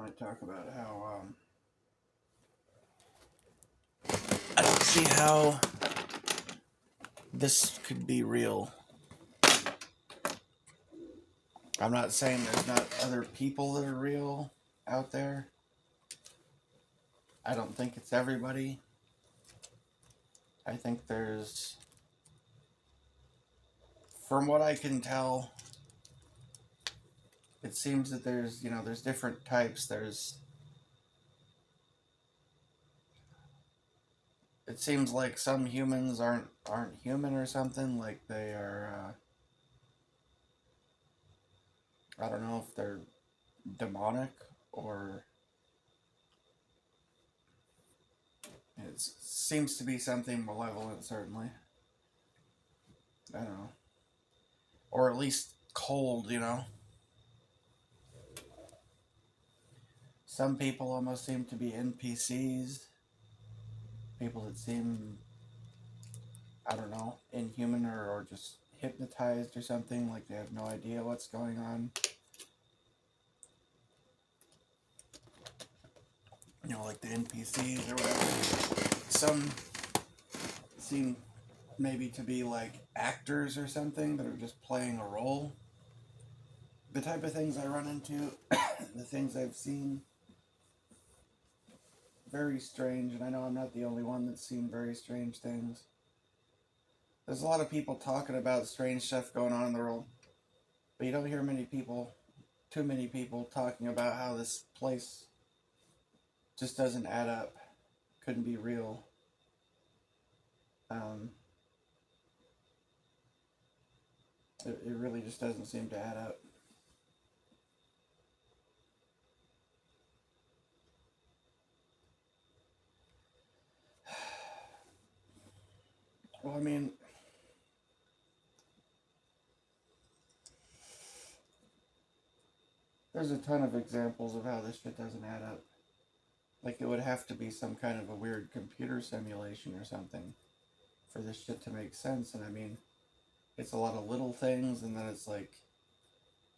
might talk about how I don't see how this could be real. I'm not saying there's not other people that are real out there. I don't think it's everybody. I think there's, from what I can tell, it seems that there's different types. It seems like some humans aren't human or something. Like they are, I don't know if they're demonic or it seems to be something malevolent, certainly. I don't know. Or at least cold. Some people almost seem to be NPCs. People that seem, I don't know, inhuman or just hypnotized or something, like they have no idea what's going on. Like the NPCs or whatever. Some seem maybe to be like actors or something that are just playing a role. The type of things I run into, the things I've seen, very strange, and I know I'm not the only one that's seen very strange things. There's a lot of people talking about strange stuff going on in the world, but you don't hear too many people talking about how this place just doesn't add up, couldn't be real. It really just doesn't seem to add up. Well, I mean, there's a ton of examples of how this shit doesn't add up. Like, it would have to be some kind of a weird computer simulation or something for this shit to make sense. And I mean, it's a lot of little things, and then it's like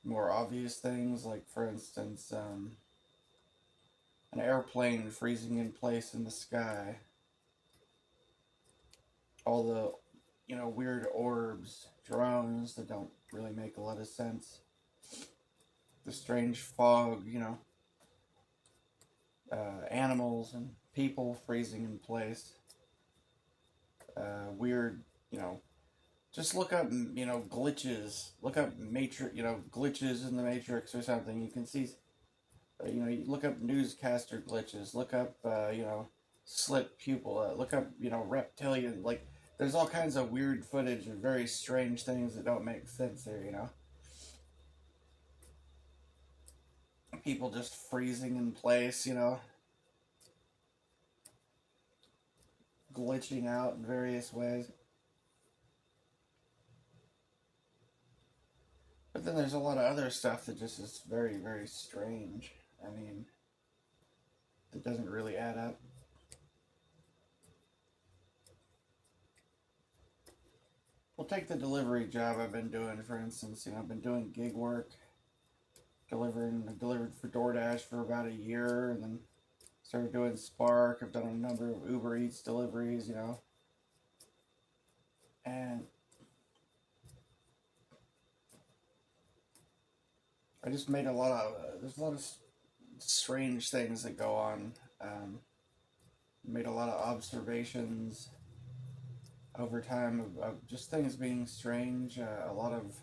more obvious things. Like, for instance, an airplane freezing in place in the sky. All the, weird orbs, drones that don't really make a lot of sense. The strange fog, animals and people freezing in place. Weird, just look up, glitches. Look up glitches in the Matrix or something. You can see, you look up newscaster glitches. Look up, slit pupil. Look up, reptilian. Like, there's all kinds of weird footage of very strange things that don't make sense there. People just freezing in place, glitching out in various ways. But then there's a lot of other stuff that just is very, very strange. I mean, it doesn't really add up. We'll take the delivery job I've been doing, for instance. I've been doing gig work, delivered for DoorDash for about a year, and then started doing Spark. I've done a number of Uber Eats deliveries, and I just made there's a lot of strange things that go on. Made a lot of observations over time of just things being strange. A lot of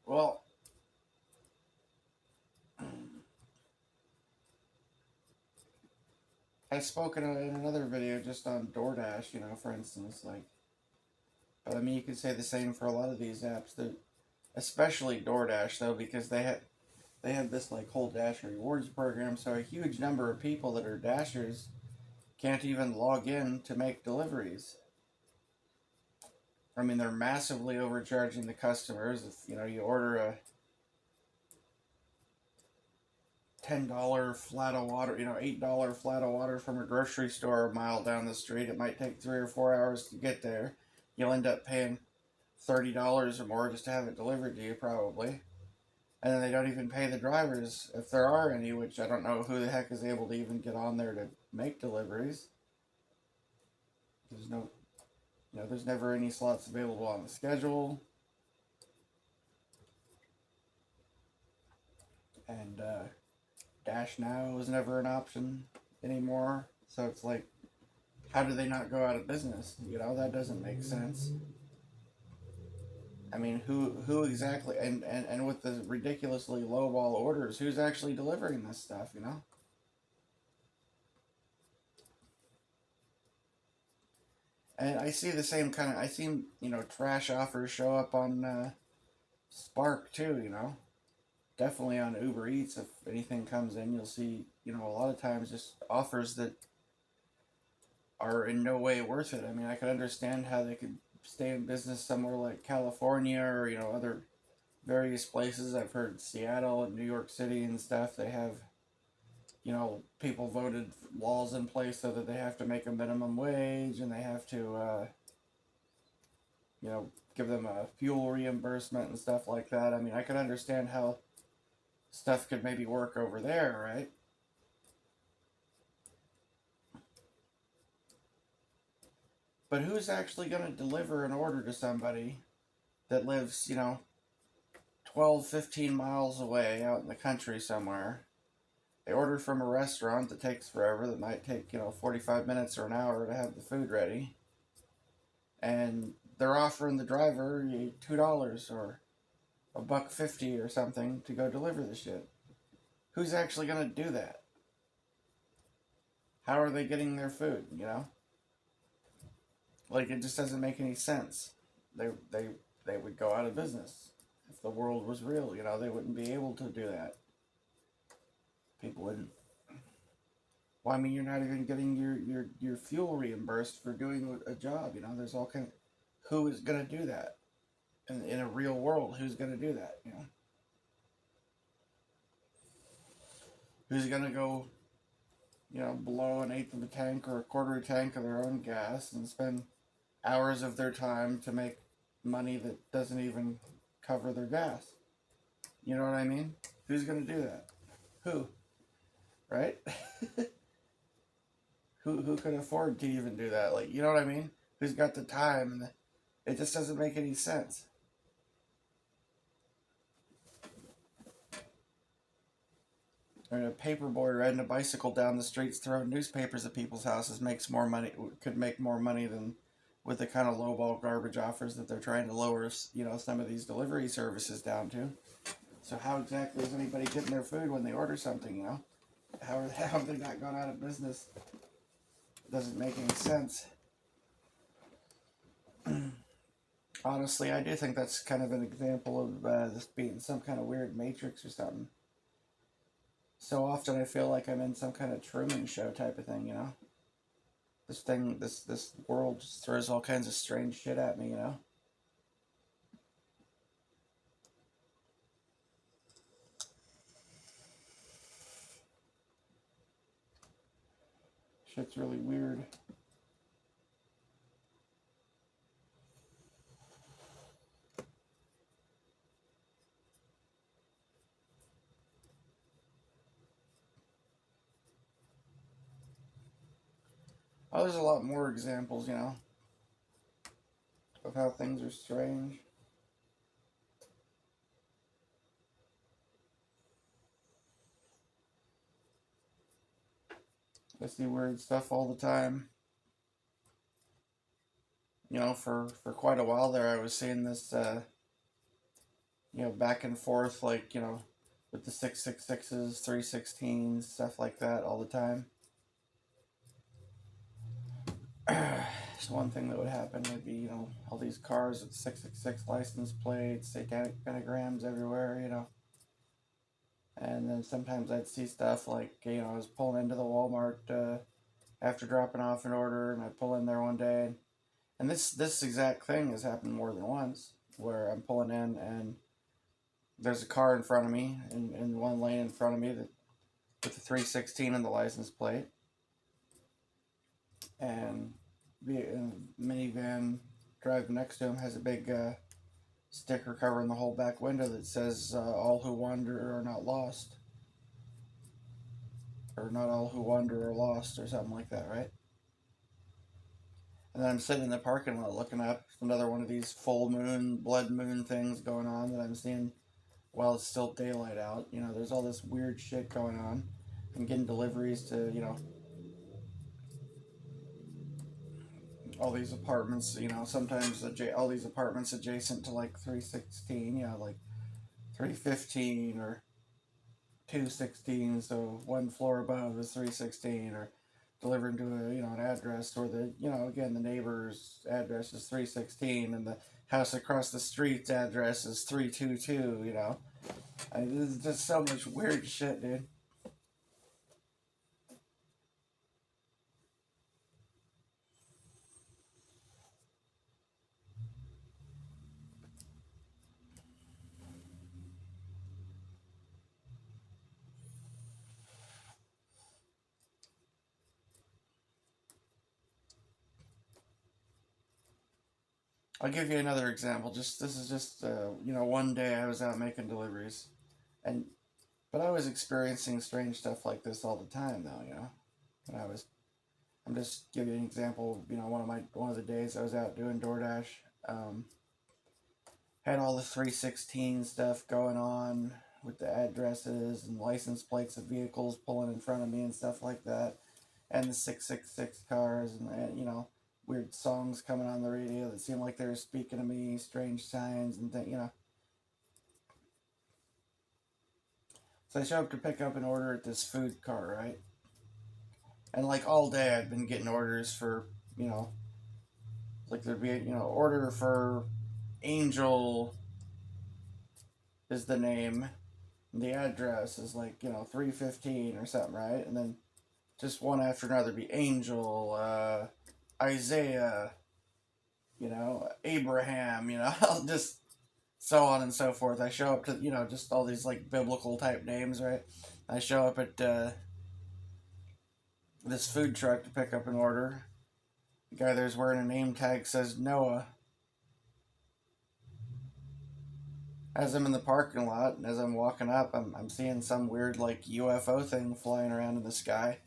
well, I spoke in another video just on DoorDash, for instance, like. But I mean, you could say the same for a lot of these apps. Especially DoorDash, though, because they have this like whole Dash rewards program. So a huge number of people that are Dashers can't even log in to make deliveries. I mean, they're massively overcharging the customers. If you order a $10 flat of water, $8 flat of water from a grocery store a mile down the street. It might take 3 or 4 hours to get there. You'll end up paying $30 or more just to have it delivered to you, probably. And then they don't even pay the drivers, if there are any, which I don't know who the heck is able to even get on there to make deliveries. There's no, there's never any slots available on the schedule. And Dash Now is never an option anymore. So it's like, how do they not go out of business? That doesn't make sense. I mean, who exactly, and with the ridiculously lowball orders, who's actually delivering this stuff, And I see the same kind of, I see, trash offers show up on Spark too, Definitely on Uber Eats, if anything comes in, you'll see, a lot of times just offers that are in no way worth it. I mean, I could understand how they could stay in business somewhere like California or, other various places. I've heard Seattle and New York City and stuff, they have, people voted laws in place so that they have to make a minimum wage and they have to, give them a fuel reimbursement and stuff like that. I mean, I could understand how stuff could maybe work over there, right? But who's actually going to deliver an order to somebody that lives, 12, 15 miles away out in the country somewhere? They order from a restaurant that takes forever, that might take, 45 minutes or an hour to have the food ready. And they're offering the driver $2 or $1.50 or something to go deliver the shit. Who's actually going to do that? How are they getting their food, Like, it just doesn't make any sense. They would go out of business. If the world was real, they wouldn't be able to do that. People wouldn't. Well, I mean, you're not even getting your fuel reimbursed for doing a job, There's all kind of... Who is going to do that? In a real world, who's going to do that, Who's going to go, below an eighth of a tank or a quarter of a tank of their own gas and spend hours of their time to make money that doesn't even cover their gas? You know what I mean? Who's going to do that? Who? Right? who could afford to even do that? Like, you know what I mean? Who's got the time? It just doesn't make any sense. Or a paperboy riding a bicycle down the streets throwing newspapers at people's houses could make more money than with the kind of lowball garbage offers that they're trying to lower, some of these delivery services down to. So how exactly is anybody getting their food when they order something, How have they not gone out of business? It doesn't make any sense. Honestly, I do think that's kind of an example of this being some kind of weird matrix or something. So often I feel like I'm in some kind of Truman Show type of thing, This world just throws all kinds of strange shit at me, Shit's really weird. Oh, there's a lot more examples, of how things are strange. I see weird stuff all the time. For quite a while there, I was seeing this, back and forth, like, with the 666s, 316s, stuff like that all the time. So one thing that would happen would be, all these cars with 666 license plates, satanic pentagrams everywhere, And then sometimes I'd see stuff like, I was pulling into the Walmart after dropping off an order, and I'd pull in there one day, and this exact thing has happened more than once, where I'm pulling in and there's a car in front of me, in one lane in front of me, that with the 316 in the license plate, and the minivan driving next to him has a big sticker covering the whole back window that says "All who wander are not lost," or "Not all who wander are lost," or something like that, right? And then I'm sitting in the parking lot looking up another one of these full moon, blood moon things going on that I'm seeing while it's still daylight out. You know, there's all this weird shit going on. I'm getting deliveries to, all these apartments, sometimes all these apartments adjacent to like 316, like 315 or 216, so one floor above is 316, or delivering to an address where again, the neighbor's address is 316 and the house across the street's address is 322. There's just so much weird shit, dude. I'll give you another example. Just This is just one day I was out making deliveries, and but I was experiencing strange stuff like this all the time, though. When I'm just giving you an example. One of the days I was out doing DoorDash, um, had all the 316 stuff going on with the addresses and license plates of vehicles pulling in front of me and stuff like that, and the 666 cars and weird songs coming on the radio that seemed like they were speaking to me, strange signs and things. So I show up to pick up an order at this food cart, right? And like all day I'd been getting orders for, like there'd be order for Angel is the name, and the address is like 315 or something, right? And then just one after another be Angel, Isaiah, Abraham, just so on and so forth. I show up to just all these like biblical type names, right? I show up at this food truck to pick up an order. The guy there's wearing a name tag says Noah. As I'm in the parking lot and as I'm walking up, I'm seeing some weird like UFO thing flying around in the sky.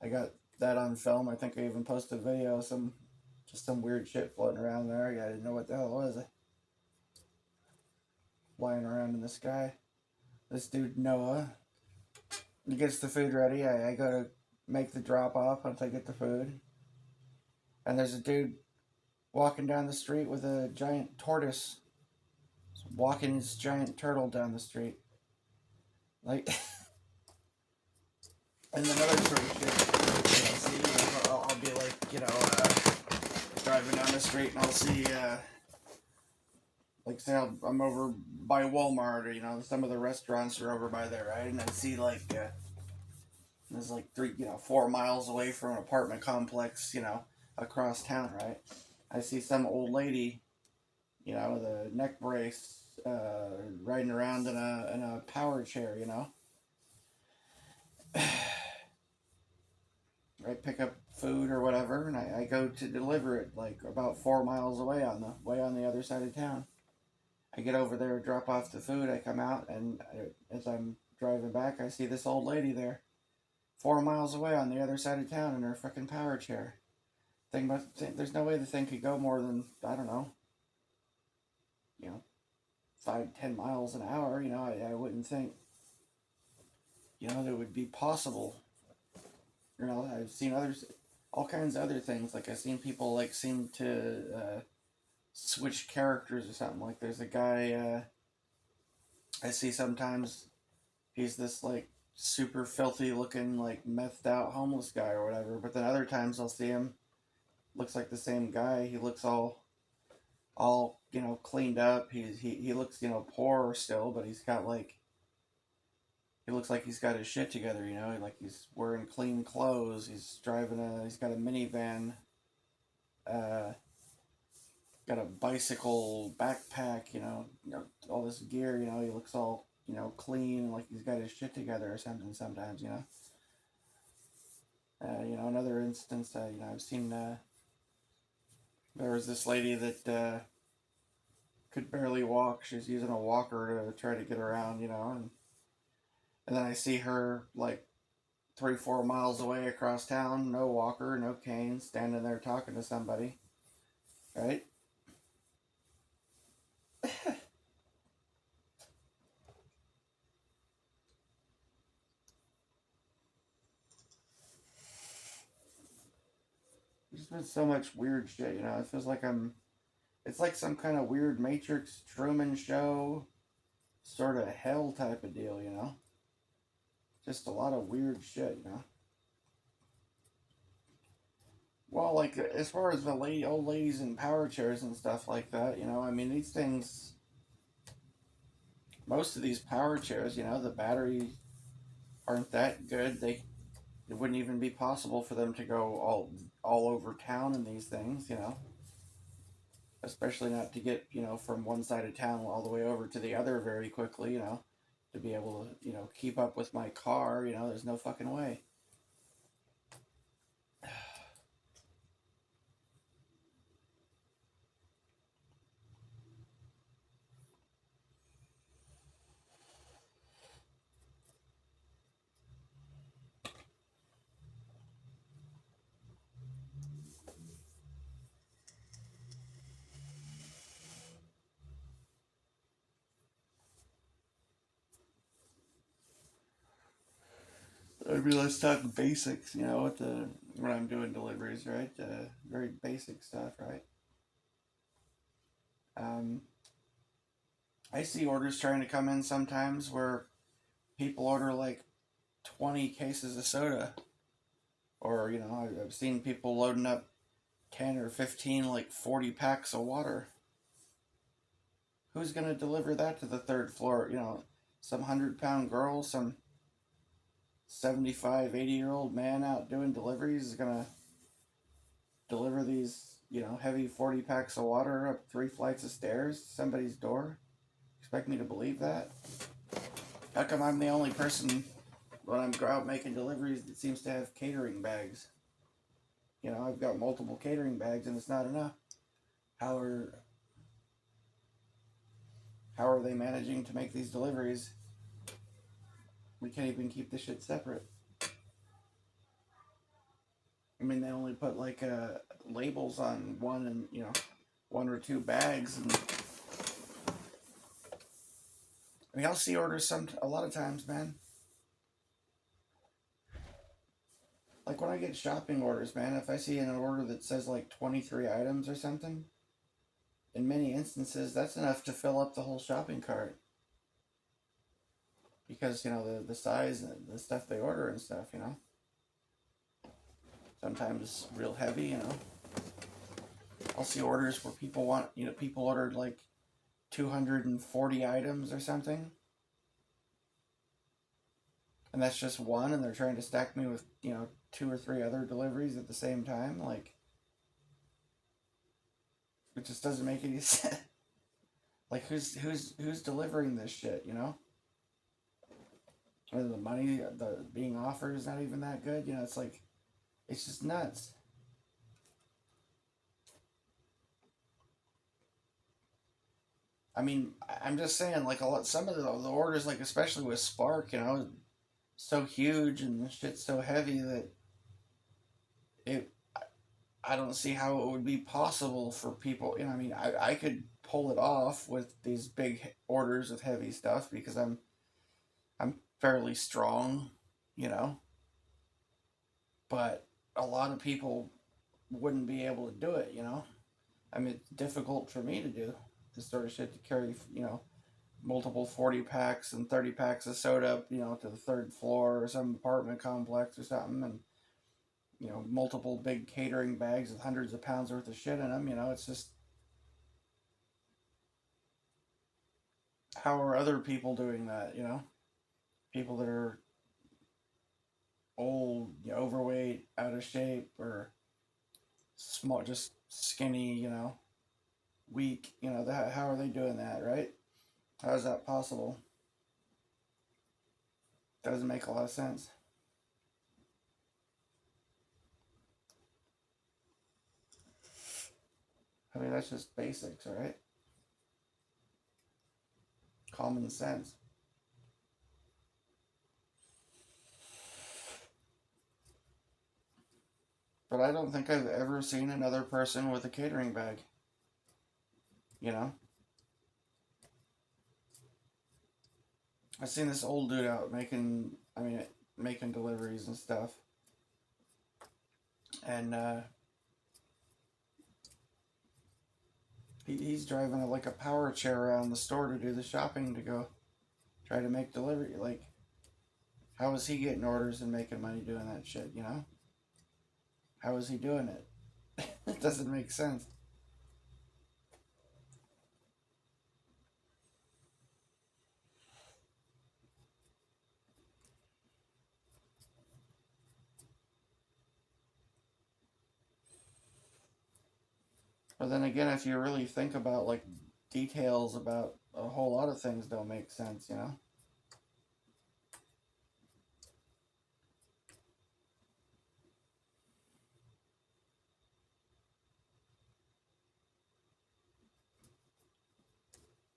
I got that on film. I think I even posted a video of some weird shit floating around there. I didn't know what the hell it was. Flying around in the sky. This dude Noah, he gets the food ready. I go to make the drop off once I get the food, and there's a dude walking down the street with a giant tortoise, walking his giant turtle down the street, like. And another sort of shit, I'll be like, driving down the street and I'll see, like, say I'm over by Walmart or, some of the restaurants are over by there, right? And I see, like, there's like 4 miles away from an apartment complex, across town, right? I see some old lady, with a neck brace, riding around in a power chair, I pick up food or whatever, and I go to deliver it like about 4 miles away on the other side of town. I get over there, drop off the food. I come out, and as I'm driving back, I see this old lady there, 4 miles away on the other side of town in her fucking power chair. There's no way the thing could go more than, I don't know, 5-10 miles an hour. I wouldn't think, that it would be possible. I've seen all kinds of other things. Like I've seen people like seem to switch characters or something. Like there's a guy I see sometimes. He's this like super filthy looking like methed out homeless guy or whatever. But then other times I'll see him, looks like the same guy. He looks all cleaned up. He looks poor still, but he looks like he's got his shit together, like he's wearing clean clothes. He's got a minivan, uh, got a bicycle backpack, all this gear, he looks all, clean, like he's got his shit together or something sometimes, you know. Another instance, I've seen, there was this lady that could barely walk. She's using a walker to try to get around, and then I see her like 3, 4 miles away across town, no walker, no cane, standing there talking to somebody, right? There's been so much weird shit, It feels like it's like some kind of weird Matrix Truman show, sort of hell type of deal. Just a lot of weird shit. Well, like as far as the old ladies in power chairs and stuff like that, I mean these things, most of these power chairs, the batteries aren't that good. It wouldn't even be possible for them to go all over town in these things. Especially not to get from one side of town all the way over to the other very quickly. To be able to keep up with my car. There's no fucking way. I mean, let's talk basics. When I'm doing deliveries, right? Very basic stuff, right? Um, I see orders trying to come in sometimes where people order like 20 cases of soda, or I've seen people loading up 10 or 15 like 40 packs of water. Who's gonna deliver that to the third floor? Some 100-pound girl, some 75, 80-year-old man out doing deliveries is gonna deliver these, heavy 40 packs of water up 3 flights of stairs to somebody's door? Expect me to believe that? How come I'm the only person when I'm out making deliveries that seems to have catering bags? I've got multiple catering bags and it's not enough. How are how are they managing to make these deliveries? We can't even keep this shit separate. I mean, they only put like labels on one and 1 or 2 bags, and I mean, I'll see orders a lot of times, man. Like when I get shopping orders, man, if I see an order that says like 23 items or something, in many instances, that's enough to fill up the whole shopping cart. Because, the size and the stuff they order and stuff. Sometimes real heavy. I'll see orders where people ordered like 240 items or something. And that's just one, and they're trying to stack me with, 2 or 3 other deliveries at the same time. Like, it just doesn't make any sense. Like, who's delivering this shit? Or the money the being offered is not even that good. It's like, it's just nuts. I mean, I'm just saying, like some of the orders, like especially with Spark, so huge and the shit's so heavy that it. I don't see how it would be possible for people. I mean, I could pull it off with these big orders of heavy stuff because I'm fairly strong, you know. But a lot of people wouldn't be able to do it. I mean, it's difficult for me to do this sort of shit to carry, multiple 40 packs and 30 packs of soda, to the third floor or some apartment complex or something, and multiple big catering bags with hundreds of pounds worth of shit in them. It's just, how are other people doing that? People that are old, overweight, out of shape, or small, just skinny, weak. How are they doing that, right? How is that possible? Doesn't make a lot of sense. I mean, that's just basics, right? Common sense. But I don't think I've ever seen another person with a catering bag. You know, I've seen this old dude out making, I mean, making deliveries and stuff, and he's driving like a power chair around the store to do the shopping to go try to make delivery. Like, how is he getting orders and making money doing that shit? You know, how is he doing it? It doesn't make sense. But then again, if you really think about like details about a whole lot of things, don't make sense. You know.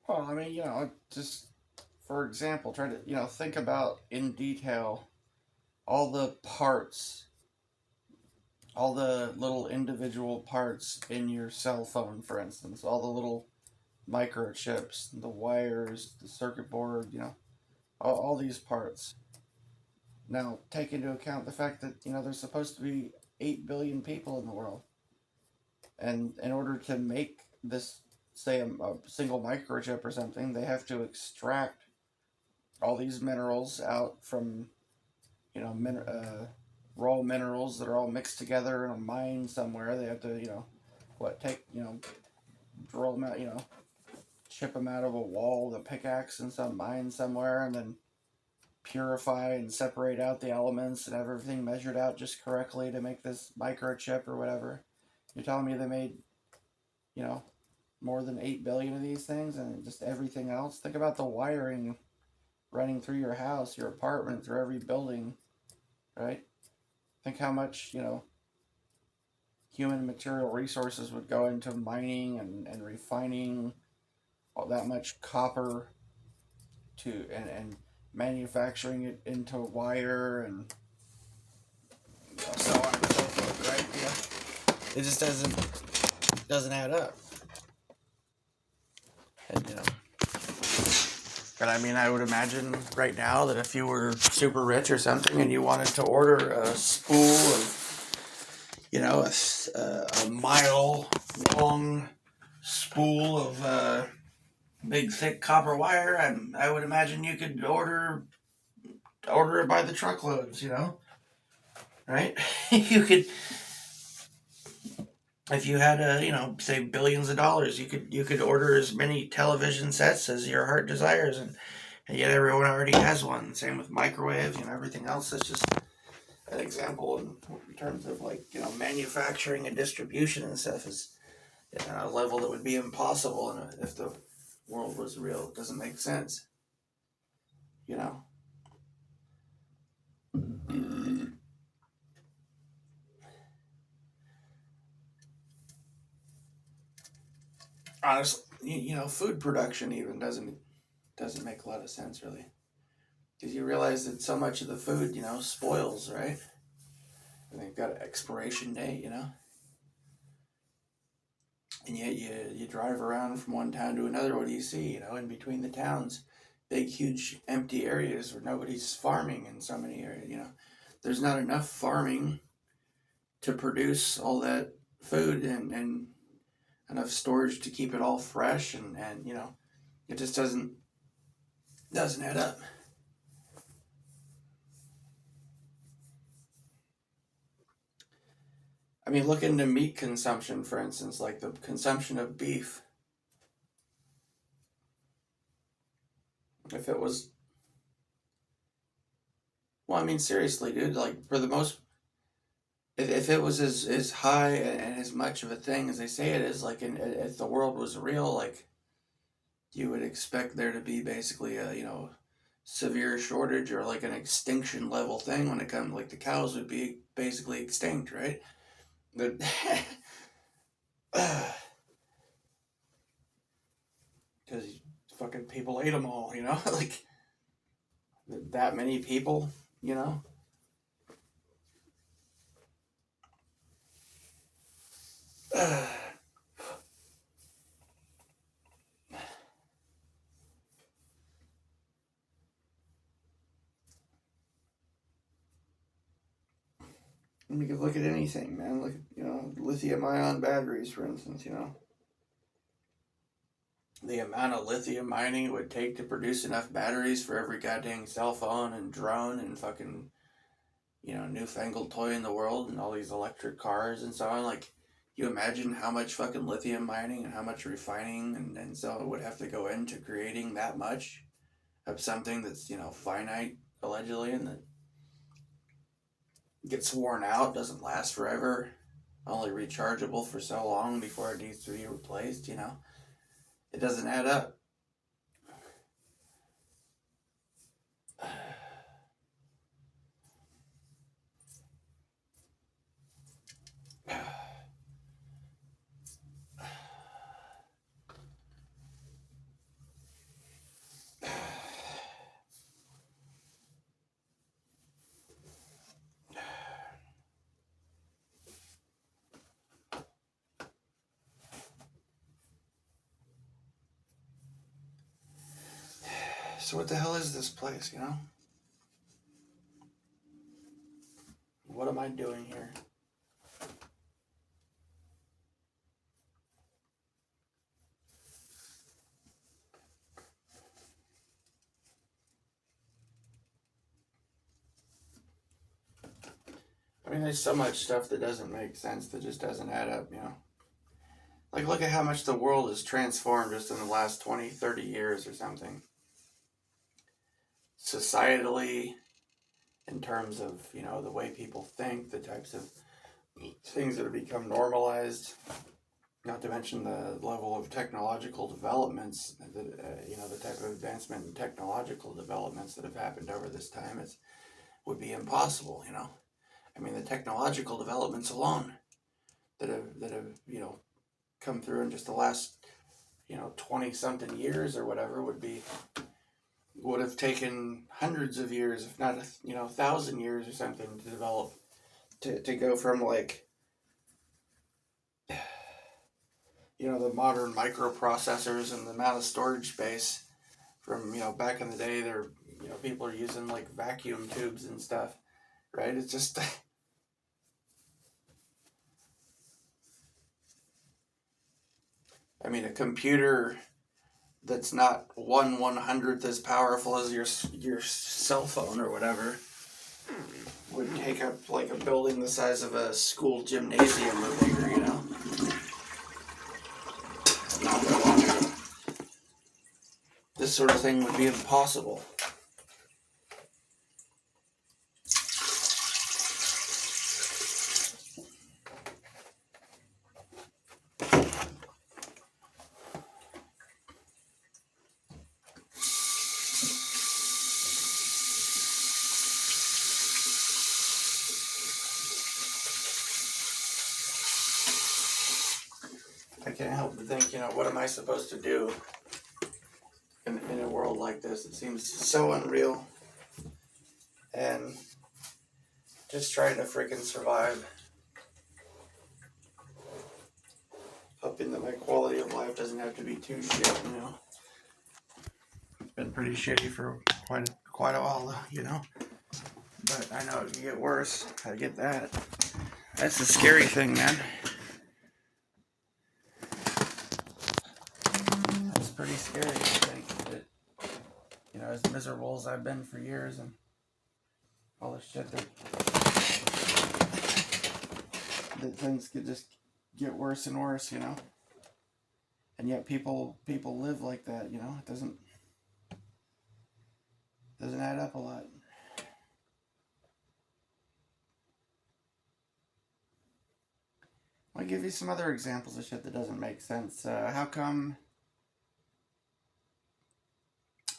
Well, I mean, just for example, try to think about in detail all the parts, all the little individual parts in your cell phone, for instance, all the little microchips, the wires, the circuit board, all these parts. Now, take into account the fact that, there's supposed to be 8 billion people in the world. And in order to make this, say, a single microchip or something, they have to extract all these minerals out from, raw minerals that are all mixed together in a mine somewhere. They have to, drill them out, chip them out of a wall, the pickaxe in some mine somewhere, and then purify and separate out the elements and have everything measured out just correctly to make this microchip or whatever. You're telling me they made, you know, more than 8 billion of these things and just everything else? Think about the wiring running through your house, your apartment, through every building, right? Think how much, human material resources would go into mining and refining all that much copper to and manufacturing it into wire and so on and so forth, right? Yeah. It just doesn't add up. And but I mean, I would imagine right now that if you were super rich or something and you wanted to order a spool of, a mile long spool of big thick copper wire, I would imagine you could order it by the truckloads, right? You could, if you had say billions of dollars, you could order as many television sets as your heart desires, and yet everyone already has one. Same with microwaves, everything else. That's just an example in terms of like manufacturing and distribution and stuff is at a level that would be impossible, and if the world was real, it doesn't make sense, you know. Honestly, food production even doesn't make a lot of sense really, because you realize that so much of the food spoils, right? And they've got an expiration date, and yet you drive around from one town to another. What do you see? In between the towns, big huge empty areas where nobody's farming in so many areas. There's not enough farming to produce all that food and enough storage to keep it all fresh, and it just doesn't add up. I mean, look into meat consumption, for instance, like the consumption of beef. If it was, well, I mean, seriously, dude, like for the most, if it was as high and as much of a thing as they say it is, like if the world was real, like you would expect there to be basically a severe shortage or like an extinction level thing when it comes, like the cows would be basically extinct, right? Because fucking people ate them all, you know? Like that many people, you know? You can look at anything, man. Look, you know, lithium-ion batteries, for instance. You know, the amount of lithium mining it would take to produce enough batteries for every goddamn cell phone and drone and fucking, you know, newfangled toy in the world and all these electric cars and so on. Like, you imagine how much fucking lithium mining and how much refining and so it would have to go into creating that much of something that's, you know, finite allegedly and that gets worn out, doesn't last forever, only rechargeable for so long before it needs to be replaced, you know? It doesn't add up. So what the hell is this place, you know? What am I doing here? I mean, there's so much stuff that doesn't make sense, that just doesn't add up, you know? Like, look at how much the world has transformed just in the last 20, 30 years or something. Societally, in terms of, you know, the way people think, the types of things that have become normalized, not to mention the level of technological developments, that, you know, the type of advancement in technological developments that have happened over this time would be impossible, you know? I mean, the technological developments alone that have, you know, come through in just the last, you know, 20 something years or whatever would have taken hundreds of years, if not, you know, 1,000 years or something to develop, to go from, like, you know, the modern microprocessors and the amount of storage space from, you know, back in the day. There, you know, people are using like vacuum tubes and stuff, right? It's just I mean, a computer that's not 1/100th as powerful as your cell phone or whatever would take up like a building the size of a school gymnasium or bigger, you know? Not that long ago. This sort of thing would be impossible. I can't help but think, you know, what am I supposed to do in a world like this? It seems so unreal. And just trying to freaking survive. Hoping that my quality of life doesn't have to be too shit, you know. It's been pretty shitty for quite a while, you know. But I know it can get worse. I get that. That's the scary thing, man. It's pretty scary to think that, you know, as miserable as I've been for years and all the shit that things could just get worse and worse, you know. And yet people live like that, you know. It doesn't add up a lot. I'll give you some other examples of shit that doesn't make sense. How come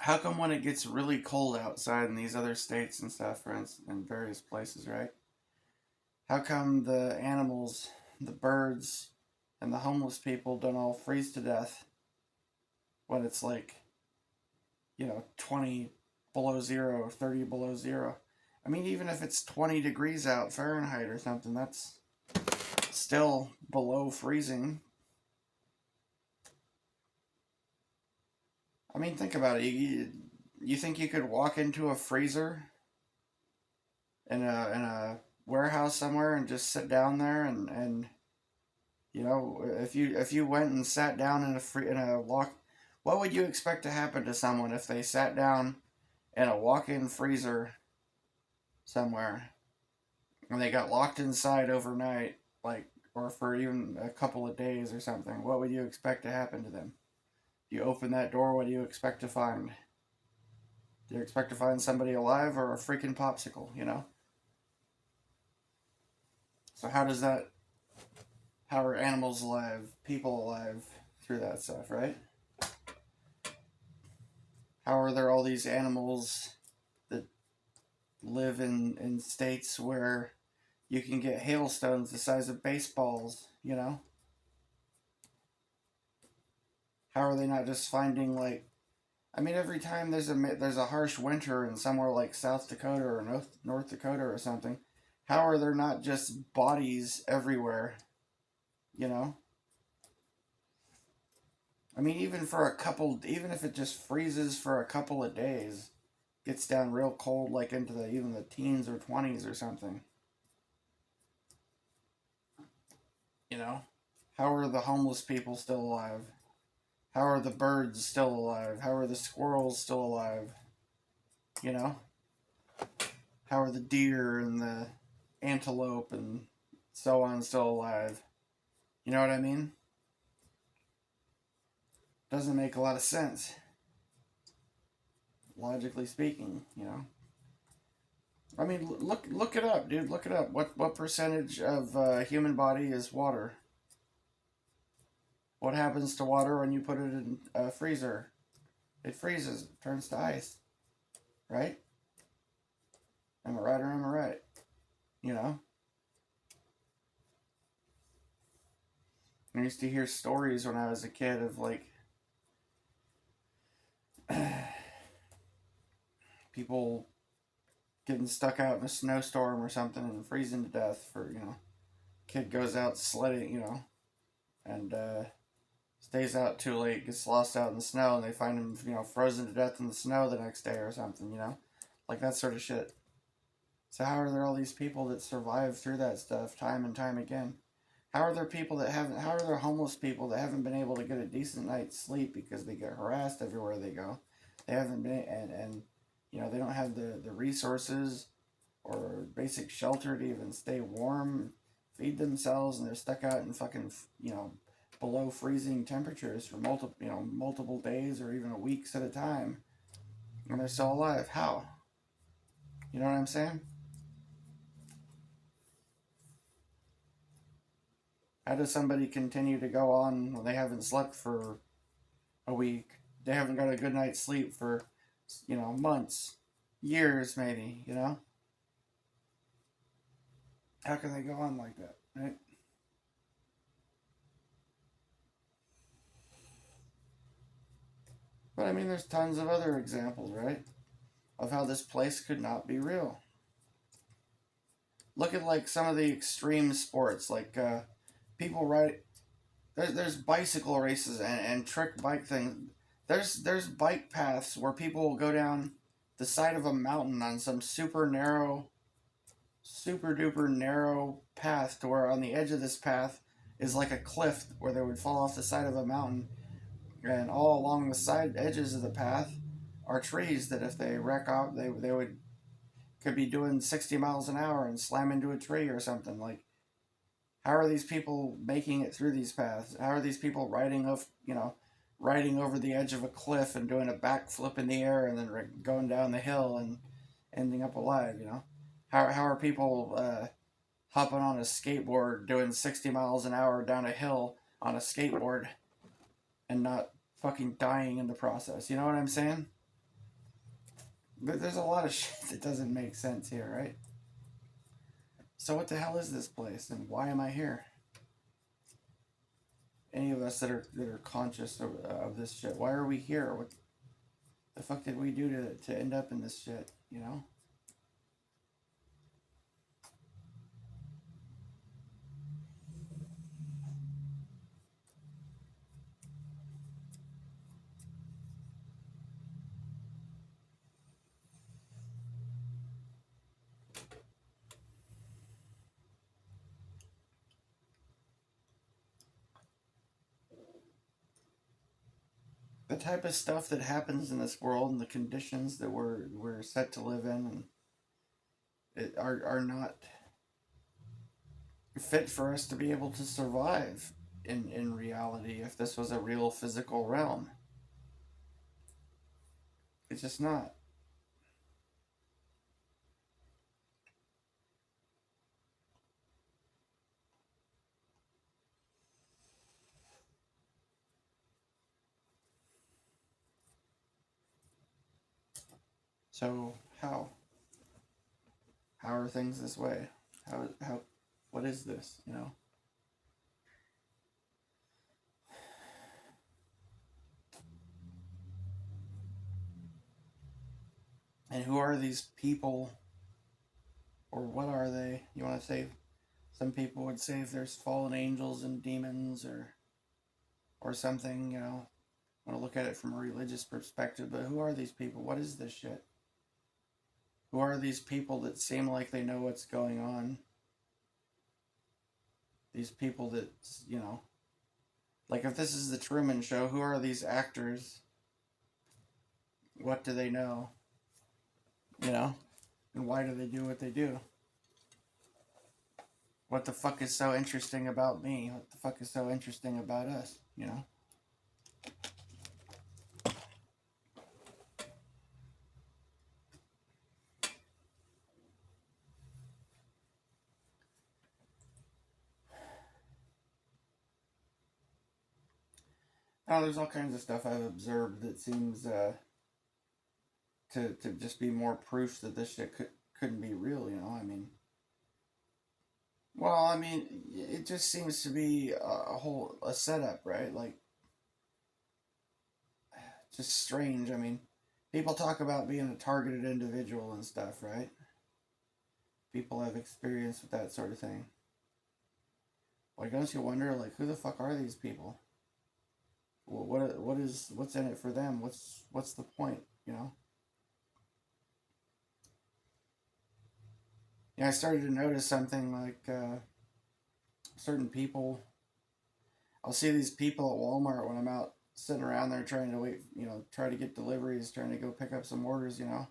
How come when it gets really cold outside in these other states and stuff, for instance, in various places, right? How come the animals, the birds, and the homeless people don't all freeze to death when it's like, 20 below zero, 30 below zero? I mean, even if it's 20 degrees out Fahrenheit or something, that's still below freezing. I mean, think about it. You think you could walk into a freezer in a warehouse somewhere and just sit down there and if you went and sat down in a walk, what would you expect to happen to someone if they sat down in a walk-in freezer somewhere and they got locked inside overnight, like, or for even a couple of days or something? What would you expect to happen to them? You open that door, what do you expect to find? Do you expect to find somebody alive or a freaking popsicle? So how are animals alive, people alive through that stuff, right? How are there all these animals that live in states where you can get hailstones the size of baseballs? How are they not just finding, like, I mean, every time there's a harsh winter in somewhere like South Dakota or North Dakota or something, how are there not just bodies everywhere? You know, I mean, even if it just freezes for a couple of days, gets down real cold, like into even the teens or 20s or something. You know, how are the homeless people still alive? How are the birds still alive? How are the squirrels still alive? You know, how are the deer and the antelope and so on still alive? You know what I mean? Doesn't make a lot of sense, logically speaking. I mean, look it up, dude. Look it up. What percentage of human body is water? What happens to water when you put it in a freezer? It freezes, turns to ice, right? Am I right or am I right? You know, I used to hear stories when I was a kid of, like, people getting stuck out in a snowstorm or something and freezing to death kid goes out sledding, and stays out too late, gets lost out in the snow, and they find him, frozen to death in the snow the next day or something, like that sort of shit. So how are there all these people that survive through that stuff time and time again? How are there homeless people that haven't been able to get a decent night's sleep because they get harassed everywhere they go? They haven't been, and they don't have the resources or basic shelter to even stay warm, feed themselves, and they're stuck out in fucking, below freezing temperatures for multiple days or even weeks at a time, and they're still alive. How? You know what I'm saying? How does somebody continue to go on when they haven't slept for a week? They haven't got a good night's sleep for, months, years, maybe. How can they go on like that, right? But I mean, there's tons of other examples, right? Of how this place could not be real. Look at, like, some of the extreme sports, like people ride. There's bicycle races and trick bike things. There's bike paths where people will go down the side of a mountain on some super duper narrow path, to where on the edge of this path is like a cliff where they would fall off the side of a mountain, and all along the side edges of the path are trees that if they wreck off, they would could be doing 60 miles an hour and slam into a tree or something. Like, how are these people making it through these paths? How are these people riding over the edge of a cliff and doing a backflip in the air and then going down the hill and ending up alive? How are people hopping on a skateboard doing 60 miles an hour down a hill on a skateboard and not fucking dying in the process? You know what I'm saying? But there's a lot of shit that doesn't make sense here, right? So what the hell is this place, and why am I here? Any of us that are conscious of this shit, why are we here? What the fuck did we do to end up in this shit? You know? The type of stuff that happens in this world and the conditions that we're set to live in and are not fit for us to be able to survive in reality if this was a real physical realm. It's just not. So how are things this way? How what is this? You know? And who are these people, or what are they? You want to say? Some people would say if there's fallen angels and demons, or something. You know, I want to look at it from a religious perspective. But who are these people? What is this shit? Who are these people that seem like they know what's going on? These people that, you know, like if this is the Truman Show, who are these actors? What do they know? You know, and why do they do what they do? What the fuck is so interesting about me? What the fuck is so interesting about us? You know? Oh, there's all kinds of stuff I've observed that seems to just be more proof that this shit couldn't be real. You know? I mean, well, I mean, it just seems to be a setup, right? Like, just strange. I mean, people talk about being a targeted individual and stuff, right? People have experience with that sort of thing. Like, don't you wonder, like, who the fuck are these people? What's in it for them? What's the point? You know? Yeah, I started to notice something like certain people. I'll see these people at Walmart when I'm out sitting around there trying to wait, you know, try to get deliveries, trying to go pick up some orders, you know.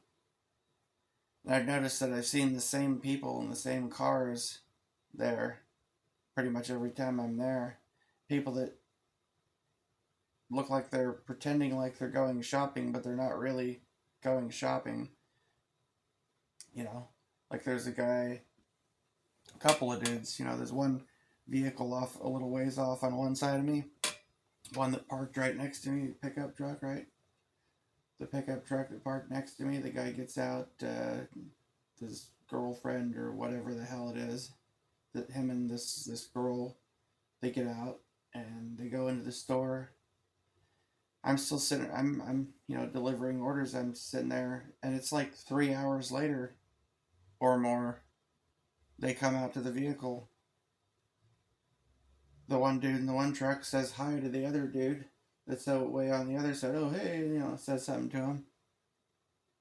And I've noticed that I've seen the same people in the same cars there pretty much every time I'm there. People that look like they're pretending like they're going shopping, but they're not really going shopping. You know, like there's a couple of dudes. You know, there's one vehicle off a little ways off on one side of me, one that parked right next to me, pickup truck, right? The pickup truck that parked next to me, the guy gets out, his girlfriend or whatever the hell it is, that him and this girl, they get out and they go into the store. I'm still sitting. I'm you know delivering orders. I'm sitting there, and it's like 3 hours later or more. They come out to the vehicle. The one dude in the one truck says hi to the other dude that's way on the other side. Oh hey, you know, says something to him.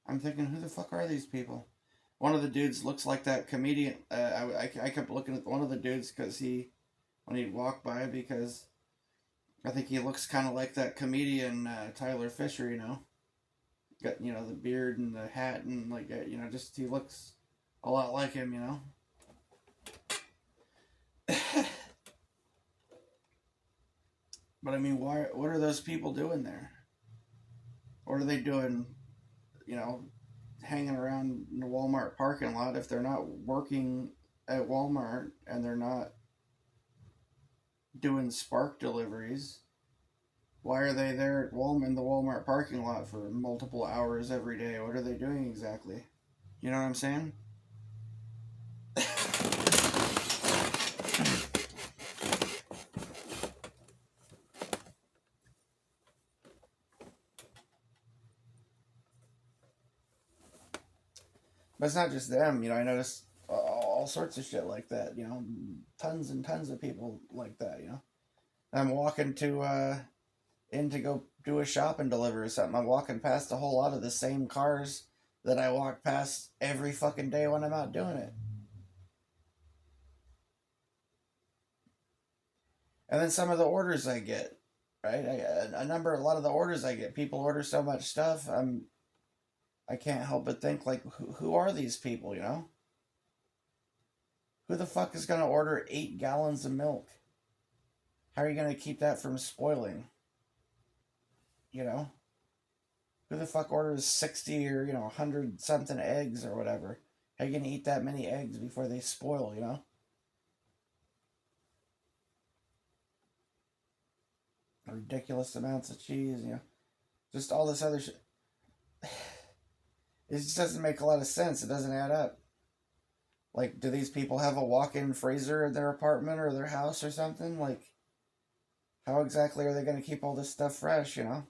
I'm thinking, who the fuck are these people? One of the dudes looks like that comedian. I kept looking at one of the dudes because when he'd walk by, because I think he looks kind of like that comedian Tyler Fisher, you know. Got, you know, the beard and the hat and like, you know, just he looks a lot like him, you know. But I mean, why? What are those people doing there? What are they doing? You know, hanging around in the Walmart parking lot if they're not working at Walmart and they're not doing spark deliveries. Why are they there at Walmart in the Walmart parking lot for multiple hours every day? What are they doing exactly? You know what I'm saying? But it's not just them. I notice all sorts of shit like that. Tons and tons of people like that. I'm walking in to go do a shop and deliver or something. I'm walking past a whole lot of the same cars that I walk past every fucking day when I'm out doing it. And then some of the orders I get, right? A lot of the orders I get, people order so much stuff. I can't help but think like, who are these people? Who the fuck is gonna order 8 gallons of milk? How are you gonna keep that from spoiling? You know, who the fuck orders 60 or 100 something eggs or whatever? How are you gonna eat that many eggs before they spoil? Ridiculous amounts of cheese. Just all this other shit. It just doesn't make a lot of sense. It doesn't add up. Like, do these people have a walk-in freezer in their apartment or their house or something? Like, how exactly are they going to keep all this stuff fresh? And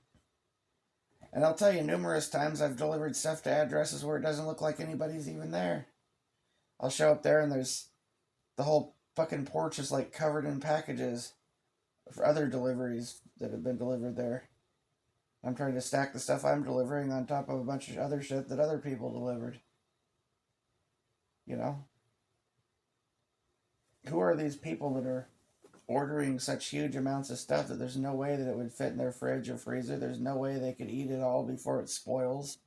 I'll tell you, numerous times I've delivered stuff to addresses where it doesn't look like anybody's even there. I'll show up there and there's the whole fucking porch is like covered in packages for other deliveries that have been delivered there. I'm trying to stack the stuff I'm delivering on top of a bunch of other shit that other people delivered. You know? Who are these people that are ordering such huge amounts of stuff that there's no way that it would fit in their fridge or freezer? There's no way they could eat it all before it spoils.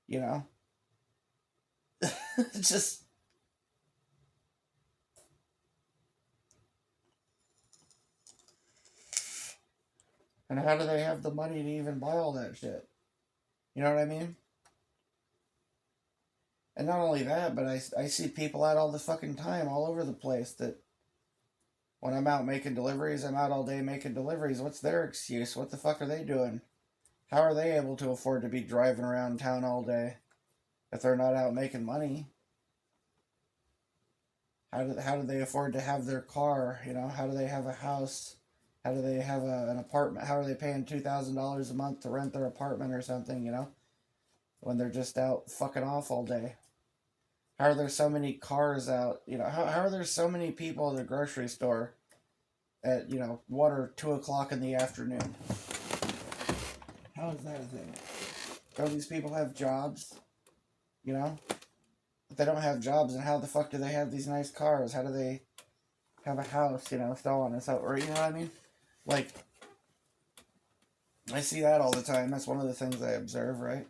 You know? It's just. And how do they have the money to even buy all that shit? You know what I mean? And not only that, but I see people out all the fucking time, all over the place, that when I'm out making deliveries, I'm out all day making deliveries. What's their excuse? What the fuck are they doing? How are they able to afford to be driving around town all day if they're not out making money? How do they afford to have their car? How do they have a house? How do they have an apartment? How are they paying $2,000 a month to rent their apartment or something? When they're just out fucking off all day. How are there so many cars out? How are there so many people at the grocery store at 1 or 2 o'clock in the afternoon? How is that a thing? Don't these people have jobs? If they don't have jobs, then how the fuck do they have these nice cars? How do they have a house? So on and so, or you know what I mean? Like, I see that all the time. That's one of the things I observe, right?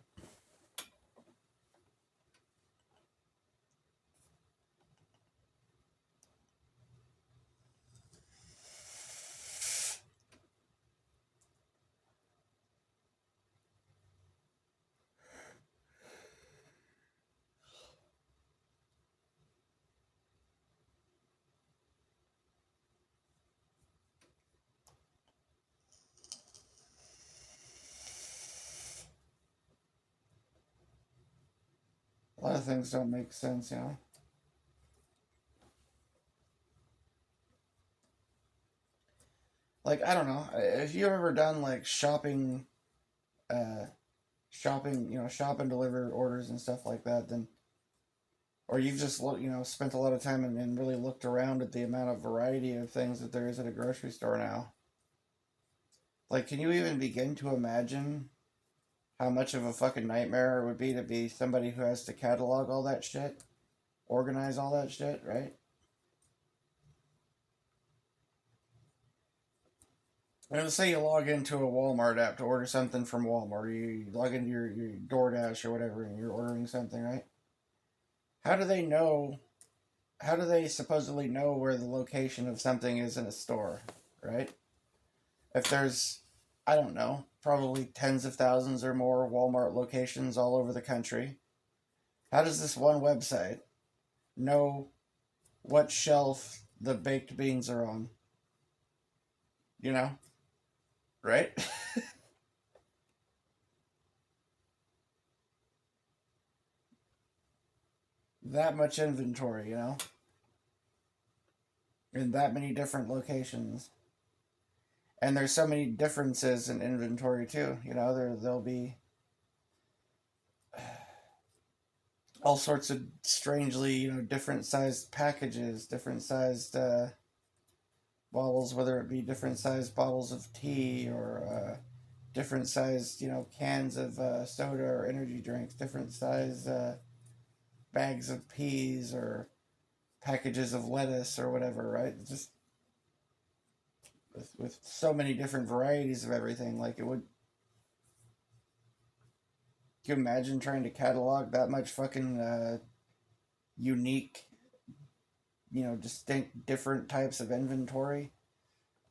A lot of things don't make sense. Like, I don't know. If you've ever done like uh, shop and deliver orders and stuff like that, then, or you've just spent a lot of time and really looked around at the amount of variety of things that there is at a grocery store now. Like, can you even begin to imagine how much of a fucking nightmare it would be to be somebody who has to catalog all that shit, organize all that shit, right? And let's say you log into a Walmart app to order something from Walmart, you log into your DoorDash or whatever, and you're ordering something, right? How do they know? How do they supposedly know where the location of something is in a store, right? If there's, I don't know, probably tens of thousands or more Walmart locations all over the country, how does this one website know what shelf the baked beans are on? You know? right? That much inventory, in that many different locations. And there's so many differences in inventory too. There'll be all sorts of strangely, different sized packages, different sized bottles, whether it be different sized bottles of tea or different sized, cans of soda or energy drinks, different sized bags of peas or packages of lettuce or whatever, right? Just with so many different varieties of everything, like it would. Can you imagine trying to catalog that much fucking unique, distinct, different types of inventory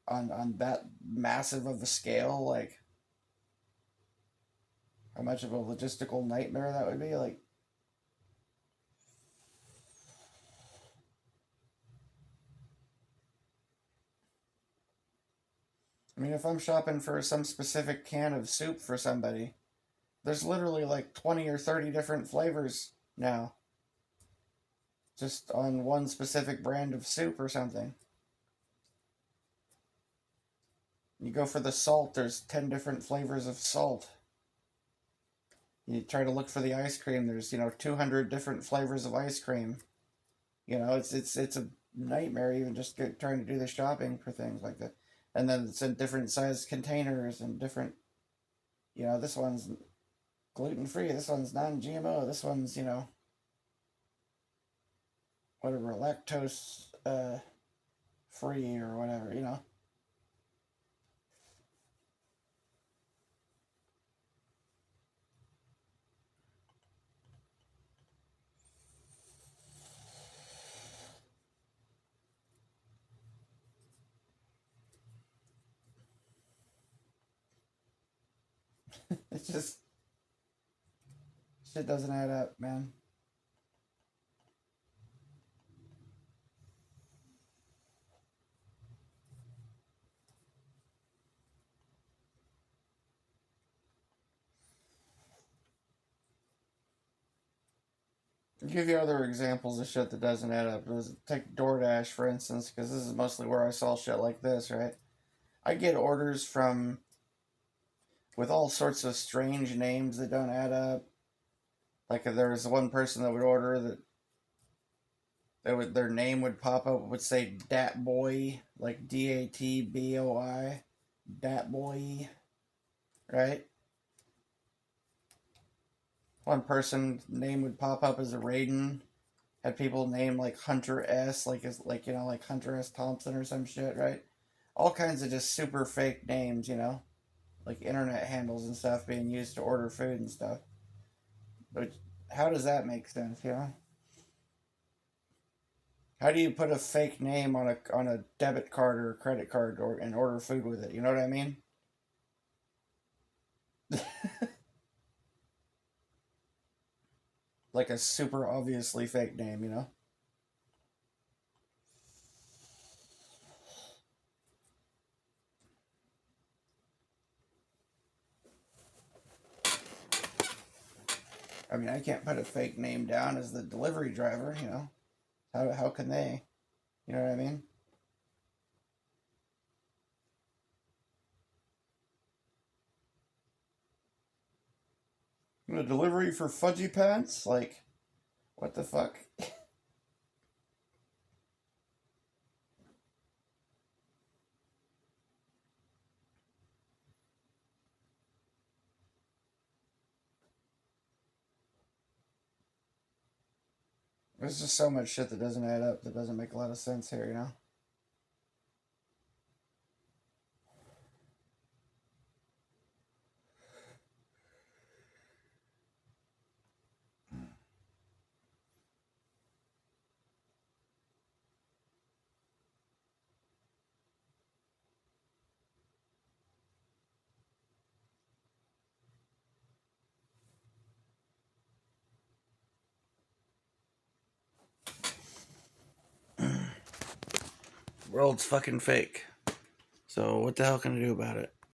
on that massive of a scale? Like, how much of a logistical nightmare that would be? Like, I mean, if I'm shopping for some specific can of soup for somebody, there's literally like 20 or 30 different flavors now, just on one specific brand of soup or something. You go for the salt, there's 10 different flavors of salt. You try to look for the ice cream, there's, 200 different flavors of ice cream. It's a nightmare even just trying to do the shopping for things like that. And then it's in different sized containers and different, this one's gluten free, this one's non GMO, this one's, whatever, lactose free or whatever. It's just, shit doesn't add up, man. I'll give you other examples of shit that doesn't add up. Take DoorDash, for instance, because this is mostly where I saw shit like this, right? I get orders from with all sorts of strange names that don't add up. Like if there was one person that would order their name would pop up would say Dat Boy, like DATBOI, Dat Boy, right? One person name would pop up as a Raiden. Had people named like Hunter S, like Hunter S Thompson or some shit, right? All kinds of just super fake names, like internet handles and stuff being used to order food and stuff. But how does that make sense? How do you put a fake name on a debit card or a credit card and order food with it? You know what I mean? Like a super obviously fake name. I mean, I can't put a fake name down as the delivery driver. How can they? You know what I mean? A delivery for fudgy pants? Like, what the fuck? There's just so much shit that doesn't add up, that doesn't make a lot of sense here. World's fucking fake. So what the hell can I do about it?